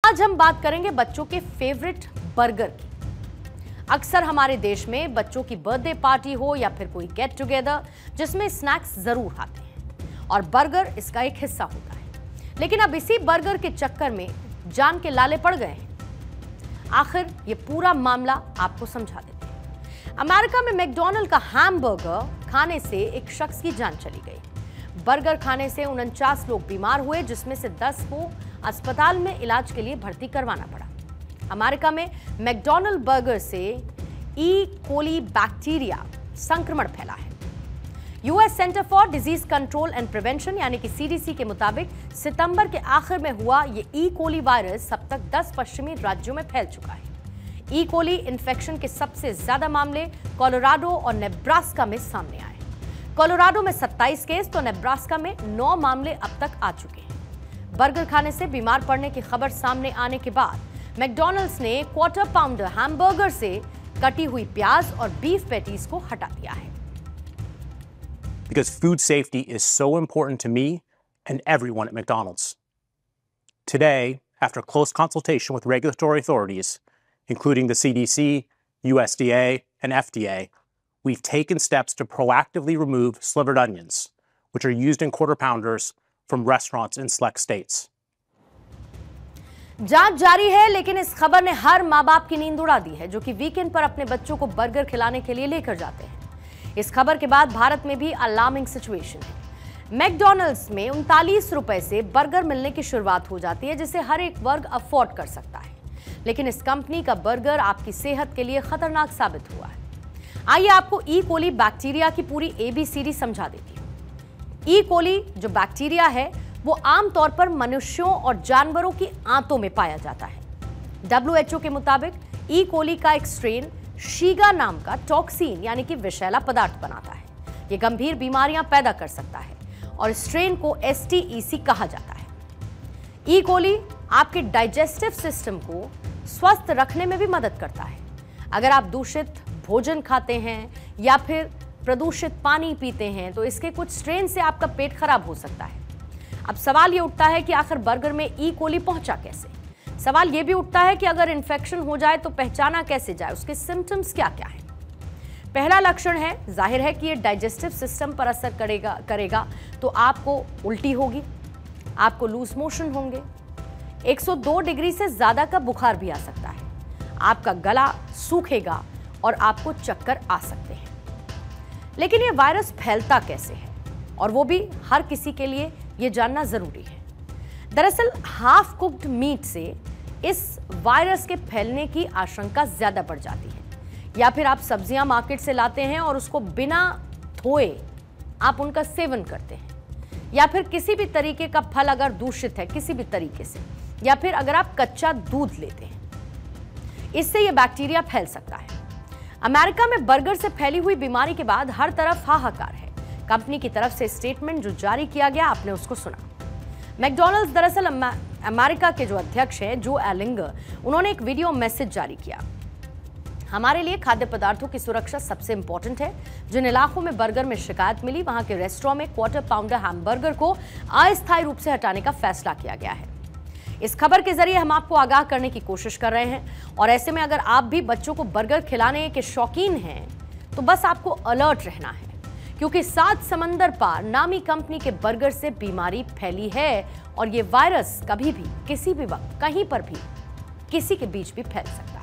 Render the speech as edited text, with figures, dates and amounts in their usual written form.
आज हम बात करेंगे बच्चों के फेवरेट बर्गर की। अक्सर हमारे देश में बच्चों की बर्थडे पार्टी हो या फिर कोई गेट टुगेदर, जिसमें स्नैक्स जरूर आते हैं और बर्गर इसका एक हिस्सा होता है। लेकिन अब इसी बर्गर के चक्कर में जान के लाले पड़ गए हैं। आखिर ये पूरा मामला आपको समझा देते हैं। अमेरिका में मैकडॉनल्ड का हैमबर्गर खाने से एक शख्स की जान चली गई। बर्गर खाने से 49 लोग बीमार हुए, जिसमें से 10 को अस्पताल में इलाज के लिए भर्ती करवाना पड़ा। अमेरिका में मैकडॉनल्ड बर्गर से ई कोली बैक्टीरिया संक्रमण फैला है। US centre for disease control and prevention यानी कि सीडीसी के मुताबिक सितंबर के आखिर में हुआ ये ई कोली वायरस अब तक 10 पश्चिमी राज्यों में फैल चुका है। ई कोली इन्फेक्शन के सबसे ज्यादा मामले कोलोराडो और नेब्रास्का में सामने आए। कोलोराडो में 27 केस तो नेब्रास्का में 9 मामले अब तक आ चुके हैं। बर्गर खाने से बीमार पड़ने की खबर सामने आने के बाद मैकडॉनल्ड्स ने क्वार्टर पाउंडर हैमबर्गर से कटी हुई प्याज और बीफ पैटीज को हटा दिया है। Because food safety is so important to me and everyone at McDonald's. Today, after close consultation with regulatory authorities, including the CDC, USDA, and FDA, we've taken steps to proactively remove slivered onions, which are used in quarter pounders from restaurants in select states. जांच जारी है, लेकिन इस खबर ने हर मां बाप की नींद उड़ा दी है, जो कि वीकेंड पर अपने बच्चों को बर्गर खिलाने के लिए लेकर जाते हैं। इस खबर के बाद भारत में भी अलार्मिंग सिचुएशन है। मैकडॉनल्ड्स में 39 रुपए से बर्गर मिलने की शुरुआत हो जाती है, जिसे हर एक वर्ग अफोर्ड कर सकता है। लेकिन इस कंपनी का बर्गर आपकी सेहत के लिए खतरनाक साबित हुआ है। आइए आपको ई कोली बैक्टीरिया की पूरी ABCD समझा देती हूँ। ई कोली जो बैक्टीरिया है वो आमतौर पर मनुष्यों और जानवरों की आंतों में पाया जाता है। WHO के मुताबिक ई कोली का एक स्ट्रेन शीगा नाम का टॉक्सिन यानी कि विषैला पदार्थ बनाता है। ये गंभीर बीमारियां पैदा कर सकता है और स्ट्रेन को STEC कहा जाता है। ई कोली आपके डाइजेस्टिव सिस्टम को स्वस्थ रखने में भी मदद करता है। अगर आप दूषित भोजन खाते हैं या फिर प्रदूषित पानी पीते हैं तो इसके कुछ स्ट्रेन से आपका पेट खराब हो सकता है। अब सवाल ये उठता है कि आखिर बर्गर में ई कोली पहुंचा कैसे। सवाल ये भी उठता है कि अगर इन्फेक्शन हो जाए तो पहचाना कैसे जाए, उसके सिम्टम्स क्या क्या हैं। पहला लक्षण है, जाहिर है कि ये डाइजेस्टिव सिस्टम पर असर करेगा तो आपको उल्टी होगी, आपको लूज मोशन होंगे, 102 डिग्री से ज्यादा का बुखार भी आ सकता है, आपका गला सूखेगा और आपको चक्कर आ सकते हैं। लेकिन ये वायरस फैलता कैसे है, और वो भी हर किसी के लिए ये जानना जरूरी है। दरअसल हाफ कुक्ड मीट से इस वायरस के फैलने की आशंका ज्यादा बढ़ जाती है। या फिर आप सब्जियां मार्केट से लाते हैं और उसको बिना धोए आप उनका सेवन करते हैं, या फिर किसी भी तरीके का फल अगर दूषित है किसी भी तरीके से, या फिर अगर आप कच्चा दूध लेते हैं, इससे यह बैक्टीरिया फैल सकता है। अमेरिका में बर्गर से फैली हुई बीमारी के बाद हर तरफ हाहाकार है। कंपनी की तरफ से स्टेटमेंट जो जारी किया गया, आपने उसको सुना। मैकडॉनल्ड्स दरअसल अमेरिका के जो अध्यक्ष हैं जो एलिंगर, उन्होंने एक वीडियो मैसेज जारी किया। हमारे लिए खाद्य पदार्थों की सुरक्षा सबसे इंपॉर्टेंट है। जिन इलाकों में बर्गर में शिकायत मिली वहां के रेस्टोरेंट में क्वार्टर पाउंडर हैमबर्गर को अस्थायी रूप से हटाने का फैसला किया गया है। इस खबर के जरिए हम आपको आगाह करने की कोशिश कर रहे हैं, और ऐसे में अगर आप भी बच्चों को बर्गर खिलाने के शौकीन हैं तो बस आपको अलर्ट रहना है, क्योंकि 7 समंदर पार नामी कंपनी के बर्गर से बीमारी फैली है और ये वायरस कभी भी किसी भी वक्त कहीं पर भी किसी के बीच भी फैल सकता है।